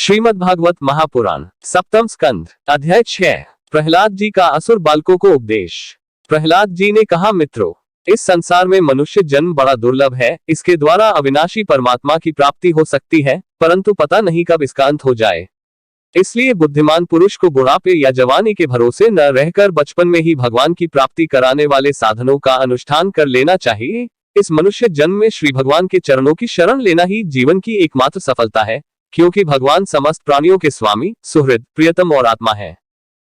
श्रीमद् भागवत महापुराण सप्तम स्कंध अध्याय 6। प्रहलाद जी का असुर बालकों को उपदेश। प्रहलाद जी ने कहा, मित्रों, इस संसार में मनुष्य जन्म बड़ा दुर्लभ है। इसके द्वारा अविनाशी परमात्मा की प्राप्ति हो सकती है, परंतु पता नहीं कब इसका अंत हो जाए। इसलिए बुद्धिमान पुरुष को बुढ़ापे या जवानी के भरोसे न रहकर बचपन में ही भगवान की प्राप्ति कराने वाले साधनों का अनुष्ठान कर लेना चाहिए। इस मनुष्य जन्म में श्री भगवान के चरणों की शरण लेना ही जीवन की एकमात्र सफलता है, क्योंकि भगवान समस्त प्राणियों के स्वामी, सुहृद, प्रियतम और आत्मा है।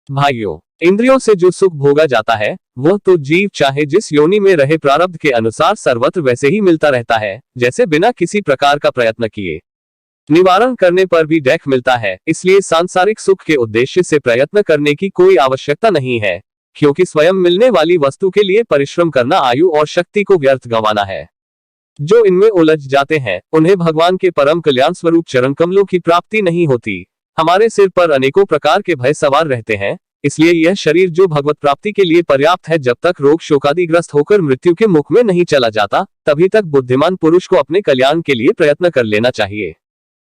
भाइयों, इंद्रियों से जो सुख भोगा जाता है वह तो जीव चाहे जिस योनि में रहे प्रारब्ध के अनुसार सर्वत्र वैसे ही मिलता रहता है, जैसे बिना किसी प्रकार का प्रयत्न किए निवारण करने पर भी देख मिलता है। इसलिए सांसारिक सुख के उद्देश्य से प्रयत्न करने की कोई आवश्यकता नहीं है, क्योंकि स्वयं मिलने वाली वस्तु के लिए परिश्रम करना आयु और शक्ति को व्यर्थ गंवाना है। जो इनमें उलझ जाते हैं उन्हें भगवान के परम कल्याण स्वरूप चरण कमलों की प्राप्ति नहीं होती। हमारे सिर पर अनेकों प्रकार के भय सवार रहते हैं, इसलिए यह शरीर जो भगवत प्राप्ति के लिए पर्याप्त है, जब तक रोग शोकादिग्रस्त होकर मृत्यु के मुख में नहीं चला जाता, तभी तक बुद्धिमान पुरुष को अपने कल्याण के लिए प्रयत्न कर लेना चाहिए।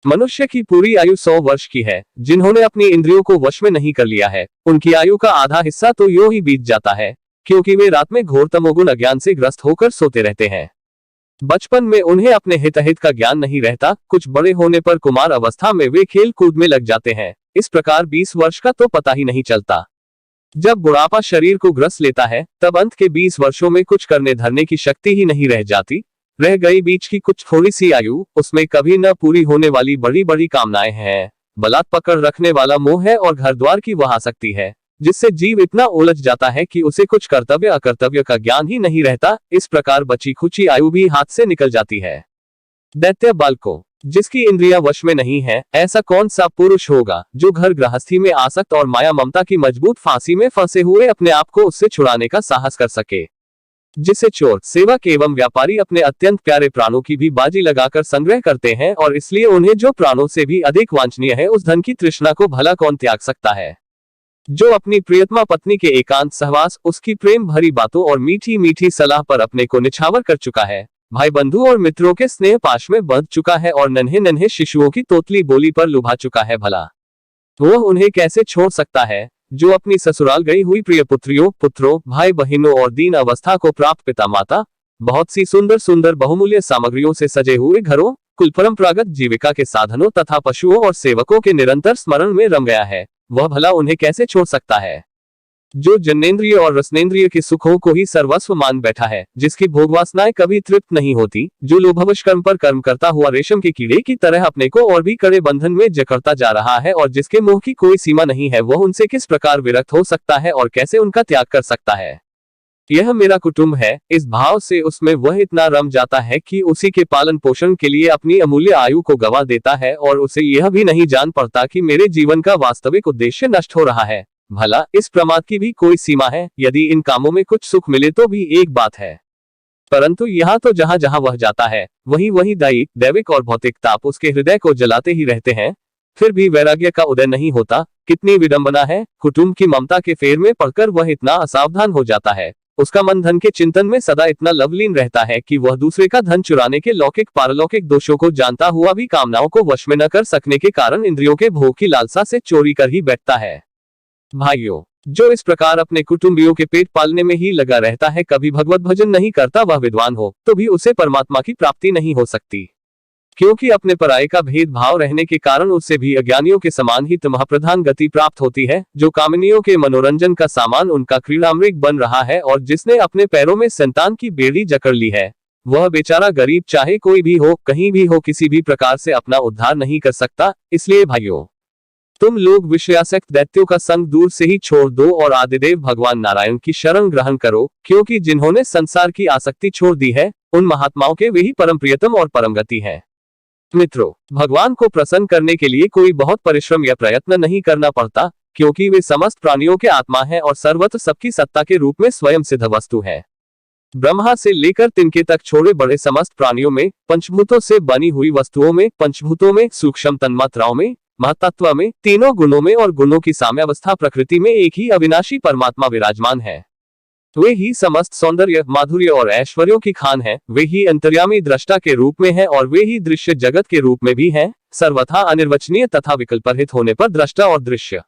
मनुष्य की पूरी आयु 100 वर्ष की है। जिन्होंने अपनी इंद्रियों को वश में नहीं कर लिया है, उनकी आयु का आधा हिस्सा तो यूं ही बीत जाता है, क्योंकि वे रात में घोर तमोगुण अज्ञान से ग्रस्त होकर सोते रहते हैं। बचपन में उन्हें अपने हितहित का ज्ञान नहीं रहता। कुछ बड़े होने पर कुमार अवस्था में वे खेल कूद में लग जाते हैं। इस प्रकार 20 वर्ष का तो पता ही नहीं चलता। जब बुढ़ापा शरीर को ग्रस लेता है, तब अंत के 20 वर्षों में कुछ करने धरने की शक्ति ही नहीं रह जाती। रह गई बीच की कुछ थोड़ी सी आयु, उसमें कभी न पूरी होने वाली बड़ी बड़ी कामनाएं हैं, बलात् पकड़ रखने वाला मोह है और घर द्वार की वह आसक्ति है, जिससे जीव इतना उलझ जाता है कि उसे कुछ कर्तव्य अकर्तव्य का ज्ञान ही नहीं रहता। इस प्रकार बची खुची आयु भी हाथ से निकल जाती है। दैत्य बालकों, जिसकी इंद्रियां वश में नहीं है, ऐसा कौन सा पुरुष होगा जो घर गृहस्थी में आसक्त और माया ममता की मजबूत फांसी में फंसे हुए अपने आप को उससे छुड़ाने का साहस कर सके। जिसे चोर, सेवक एवं व्यापारी अपने अत्यंत प्यारे प्राणों की भी बाजी लगाकर संग्रह करते हैं, और इसलिए उन्हें जो प्राणों से भी अधिक वांछनीय है, उस धन की तृष्णा को भला कौन त्याग सकता है। जो अपनी प्रियतमा पत्नी के एकांत सहवास, उसकी प्रेम भरी बातों और मीठी मीठी सलाह पर अपने को निछावर कर चुका है, भाई बंधु और मित्रों के स्नेह पाश में बंध चुका है, और नन्हे नन्हे शिशुओं की तोतली बोली पर लुभा चुका है, भला वह उन्हें कैसे छोड़ सकता है। जो अपनी ससुराल गई हुई प्रिय पुत्रियों, पुत्रों, भाई बहनों और दीन अवस्था को प्राप्त पिता माता, बहुत सी सुंदर सुंदर बहुमूल्य सामग्रियों से सजे हुए घरों, कुल परंपरागत जीविका के साधनों तथा पशुओं और सेवकों के निरंतर स्मरण में रम गया है, वह भला उन्हें कैसे छोड़ सकता है। जो जन्नेन्द्रिय और रसनेन्द्रिय के सुखों को ही सर्वस्व मान बैठा है, जिसकी भोगवासनाएं कभी तृप्त नहीं होती, जो लोभवश कर्म पर कर्म करता हुआ रेशम के कीड़े की तरह अपने को और भी कड़े बंधन में जकड़ता जा रहा है, और जिसके मोह की कोई सीमा नहीं है, वह उनसे किस प्रकार विरक्त हो सकता है और कैसे उनका त्याग कर सकता है। यह मेरा कुटुंब है, इस भाव से उसमें वह इतना रम जाता है कि उसी के पालन पोषण के लिए अपनी अमूल्य आयु को गंवा देता है, और उसे यह भी नहीं जान पड़ता कि मेरे जीवन का वास्तविक उद्देश्य नष्ट हो रहा है। भला इस प्रमाद की भी कोई सीमा है। यदि इन कामों में कुछ सुख मिले तो भी एक बात है, परंतु यहाँ तो जहाँ जहाँ वह जाता है, वही वही दैविक और भौतिक ताप उसके हृदय को जलाते ही रहते हैं। फिर भी वैराग्य का उदय नहीं होता। कितनी विडंबना है। कुटुंब की ममता के फेर में पड़कर वह इतना असावधान हो जाता है, उसका मन धन के चिंतन में सदा इतना लवलीन रहता है कि वह दूसरे का धन चुराने के लौकिक पारलौकिक दोषों को जानता हुआ भी कामनाओं को वश में न कर सकने के कारण इंद्रियों के भोग की लालसा से चोरी कर ही बैठता है। भाइयों, जो इस प्रकार अपने कुटुंबियों के पेट पालने में ही लगा रहता है, कभी भगवत भजन नहीं करता, वह विद्वान हो तो भी उसे परमात्मा की प्राप्ति नहीं हो सकती, क्योंकि अपने पराये का भेदभाव रहने के कारण उससे भी अज्ञानियों के समान ही तमः प्रधान गति प्राप्त होती है। जो कामनियों के मनोरंजन का सामान उनका क्रीड़ामृग बन रहा है, और जिसने अपने पैरों में संतान की बेड़ी जकड़ ली है, वह बेचारा गरीब चाहे कोई भी हो, कहीं भी हो, किसी भी प्रकार से अपना उद्धार नहीं कर सकता। इसलिए भाइयों, तुम लोग विषयासक्त दैत्यों का संग दूर से ही छोड़ दो और आदिदेव भगवान नारायण की शरण ग्रहण करो, क्योंकि जिन्होंने संसार की आसक्ति छोड़ दी है, उन महात्माओं के वे ही परम प्रियतम और परम गति है। मित्रों, भगवान को प्रसन्न करने के लिए कोई बहुत परिश्रम या प्रयत्न नहीं करना पड़ता, क्योंकि वे समस्त प्राणियों के आत्मा है और सर्वत्र सबकी सत्ता के रूप में स्वयं सिद्ध वस्तु है। ब्रह्मा से लेकर तिनके तक छोड़े बड़े समस्त प्राणियों में, पंचभूतों से बनी हुई वस्तुओं में, पंचभूतों में, सूक्ष्म तन्मात्राओं में, महतत्व में, तीनों गुणों में और गुणों की साम्यावस्था प्रकृति में एक ही अविनाशी परमात्मा विराजमान है। वे ही समस्त सौंदर्य, माधुर्य और ऐश्वर्यों की खान है। वे ही अंतर्यामी दृष्टा के रूप में है और वे ही दृश्य जगत के रूप में भी है। सर्वथा अनिर्वचनीय तथा विकल्परहित होने पर दृष्टा और दृश्य,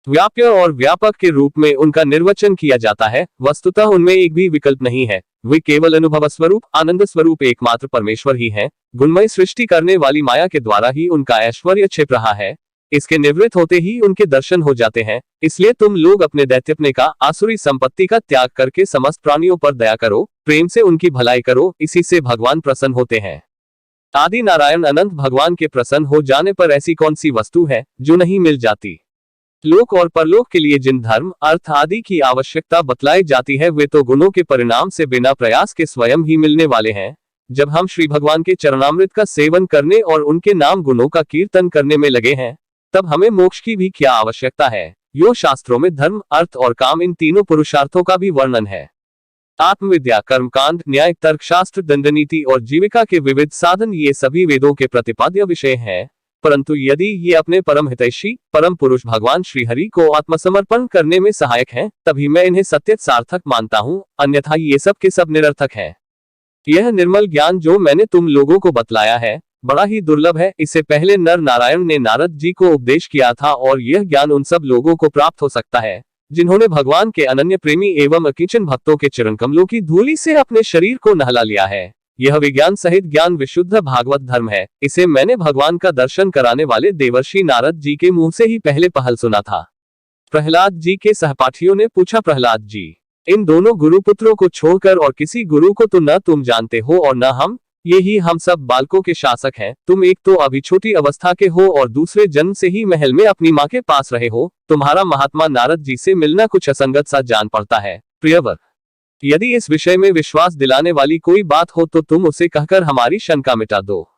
व्याप्य और व्यापक के रूप में उनका निर्वचन किया जाता है। वस्तुतः उनमें एक भी विकल्प नहीं है। वे केवल अनुभव स्वरूप, आनंद स्वरूप एकमात्र परमेश्वर ही है। गुणमय सृष्टि करने वाली माया के द्वारा ही उनका ऐश्वर्य छिप रहा है। इसके निवृत्त होते ही उनके दर्शन हो जाते हैं। इसलिए तुम लोग अपने दैत्यपने का, आसुरी संपत्ति का त्याग करके समस्त प्राणियों पर दया करो, प्रेम से उनकी भलाई करो, इसी से भगवान प्रसन्न होते हैं। आदि नारायण अनंत भगवान के प्रसन्न हो जाने पर ऐसी कौन सी वस्तु है जो नहीं मिल जाती। लोक और परलोक के लिए जिन धर्म, अर्थ आदि की आवश्यकता बतलाई जाती है, वे तो गुणों के परिणाम से बिना प्रयास के स्वयं ही मिलने वाले हैं। जब हम श्री भगवान के चरणामृत का सेवन करने और उनके नाम गुणों का कीर्तन करने में लगे हैं, तब हमें मोक्ष की भी क्या आवश्यकता है। योग शास्त्रों में धर्म, अर्थ और काम, इन तीनों पुरुषार्थों का भी वर्णन है। आत्मविद्या, कर्मकांड, न्याय, तर्कशास्त्र, दंडनीति और जीविका के विविध साधन, ये सभी वेदों के प्रतिपाद्य विषय हैं। परंतु यदि ये अपने परम हितैषी परम पुरुष भगवान श्री हरि को आत्मसमर्पण करने में सहायक हैं, तभी मैं इन्हें सत्य सार्थक मानता हूँ, अन्यथा ये सब के सब निरर्थक है। यह निर्मल ज्ञान जो मैंने तुम लोगों को बतलाया है, बड़ा ही दुर्लभ है। इससे पहले नर नारायण ने नारद जी को उपदेश किया था और यह ज्ञान उन सब लोगों को प्राप्त हो सकता है जिन्होंने भगवान के अनन्य प्रेमी एवं अकिंचन भक्तों के चरण कमलों की धूलि से अपने शरीर को नहला लिया है। यह विज्ञान सहित ज्ञान विशुद्ध भागवत धर्म है। इसे मैंने भगवान का दर्शन कराने वाले देवर्षि नारद जी के मुंह से ही पहले पहल सुना था। प्रहलाद जी के सहपाठियों ने पूछा, प्रहलाद जी, इन दोनों गुरुपुत्रों को छोड़कर और किसी गुरु को तो न तुम जानते हो और न हम, ये ही हम सब बालकों के शासक हैं। तुम एक तो अभी छोटी अवस्था के हो और दूसरे जन्म से ही महल में अपनी माँ के पास रहे हो। तुम्हारा महात्मा नारद जी से मिलना कुछ असंगत सा जान पड़ता है। प्रियवर, यदि इस विषय में विश्वास दिलाने वाली कोई बात हो तो तुम उसे कहकर हमारी शंका मिटा दो।